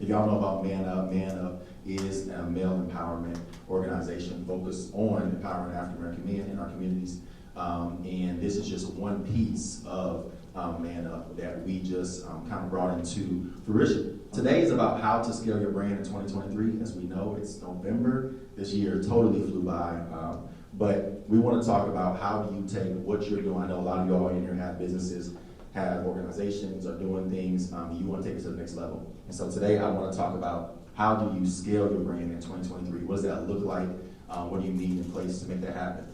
If y'all know about ManUp is a male empowerment organization focused on empowering African American men in our communities. And this is just one piece of ManUp that we just kind of brought into fruition. Today is about how to scale your brand in 2023. As we know, it's November. This year totally flew by. But we want to talk about how do you take what you're doing. I know a lot of y'all in here have businesses, have organizations, are doing things. You want to take it to the next level. And so today I want to talk about how do you scale your brand in 2023? What does that look like? What do you need in place to make that happen?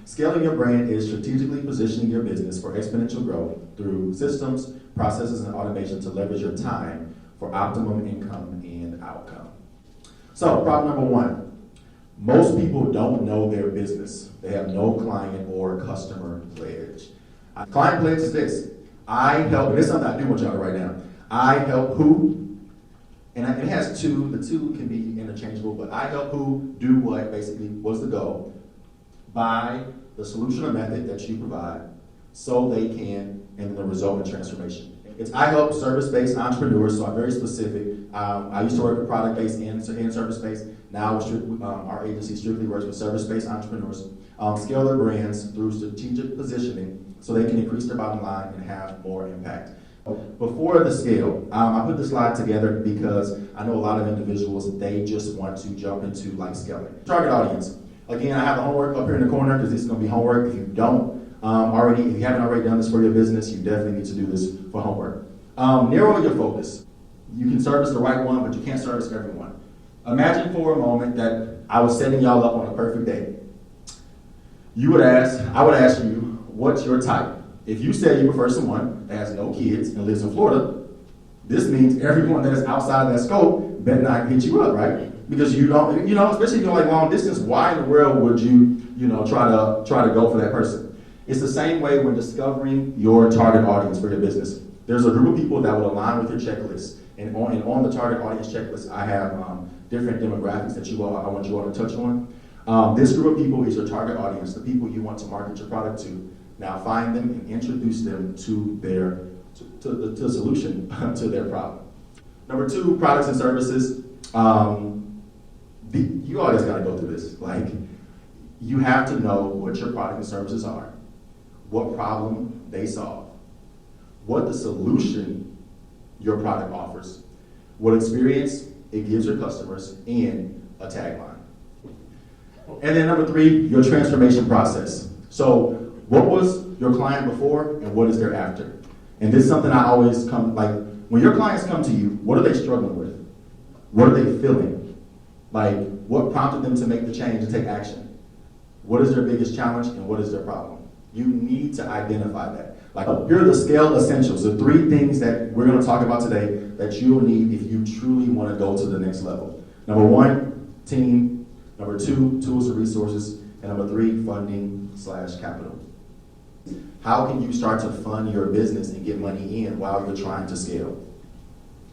Scaling your brand is strategically positioning your business for exponential growth through systems, processes, and automation to leverage your time for optimum income and outcome. So, problem number one. Most people don't know their business. They have no client or customer pledge. Client pledge is this. I help, and this is something I do want y'all to write down. I help who, and it has two, the two can be interchangeable, but I help who do what, basically, what's the goal? Buy the solution or method that you provide so they can, and the result in transformation. I help service-based entrepreneurs, so I'm very specific. I used to work with product-based and service-based. Now our agency strictly works with service-based entrepreneurs. Scale their brands through strategic positioning so they can increase their bottom line and have more impact. Before the scale, I put this slide together because I know a lot of individuals, they just want to jump into like scaling. Target audience. Again, I have the homework up here in the corner because this is going to be homework. If you don't if you haven't already done this for your business, you definitely need to do this for homework. Narrow your focus. You can service the right one, but you can't service everyone. Imagine for a moment that I was setting y'all up on a perfect day. I would ask you, what's your type? If you say you prefer someone that has no kids and lives in Florida, this means everyone that is outside of that scope better not hit you up, right? Because you don't, especially if you're like long distance, why in the world would you, try to go for that person? It's the same way when discovering your target audience for your business. There's a group of people that will align with your checklist. And on the target audience checklist, I have different demographics that I want you all to touch on. This group of people is your target audience, the people you want to market your product to. Now find them and introduce them to the solution to their problem. Number two, products and services. You all just gotta go through this. Like, you have to know what your product and services are, what problem they solve, what the solution your product offers, what experience it gives your customers, and a tagline. And then number three, your transformation process. So what was your client before and what is their after? And this is something I always when your clients come to you, what are they struggling with? What are they feeling? Like, what prompted them to make the change and take action? What is their biggest challenge and what is their problem? You need to identify that. Like, here are the scale essentials, the three things that we're going to talk about today that you'll need if you truly want to go to the next level. Number one, team. Number two, tools and resources. And number three, funding/capital. How can you start to fund your business and get money in while you're trying to scale?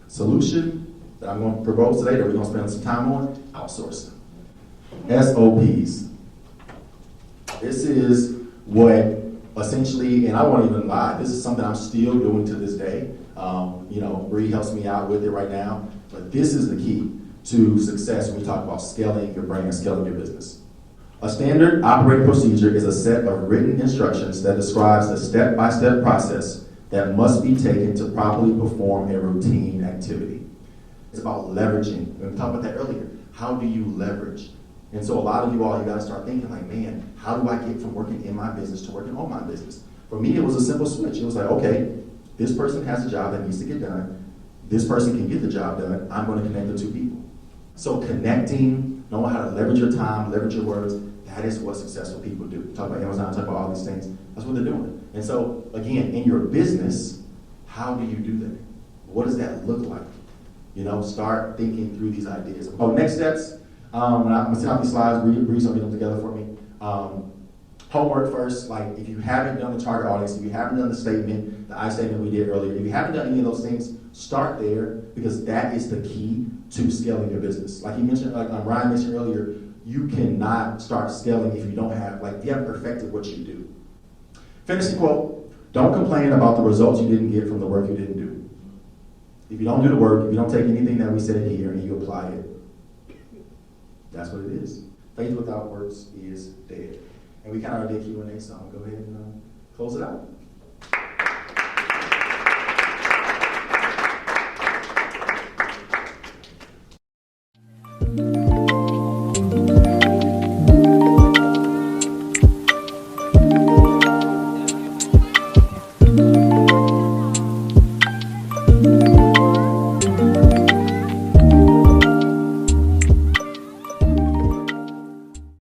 Solution that I'm going to propose today that we're going to spend some time on, outsourcing. SOPs. This is what essentially, and I won't even lie, this is something I'm still doing to this day. Bree helps me out with it right now, but this is the key to success when we talk about scaling your brand, scaling your business. A standard operating procedure is a set of written instructions that describes the step-by-step process that must be taken to properly perform a routine activity. It's about leveraging. We talked about that earlier. How do you leverage? And so a lot of you all, you got to start thinking like, man, how do I get from working in my business to working on my business? For me, it was a simple switch. It was like, okay, this person has a job that needs to get done. This person can get the job done. I'm going to connect the two people. So connecting, knowing how to leverage your time, leverage your words, that is what successful people do. Talk about Amazon, talk about all these things. That's what they're doing. And so, again, in your business, how do you do that? What does that look like? Start thinking through these ideas. Next steps. I'm going to send out these slides. Read some of them together for me. Homework first. Like, if you haven't done the target audience, if you haven't done the statement, the I statement we did earlier, if you haven't done any of those things, start there because that is the key to scaling your business. Like Ryan mentioned earlier, you cannot start scaling if you don't have, you haven't perfected what you do. Finishing quote, don't complain about the results you didn't get from the work you didn't do. If you don't do the work, if you don't take anything that we said here and you apply it, that's what it is. Faith without works is dead. And we kind of did Q&A, so I'll go ahead and close it out.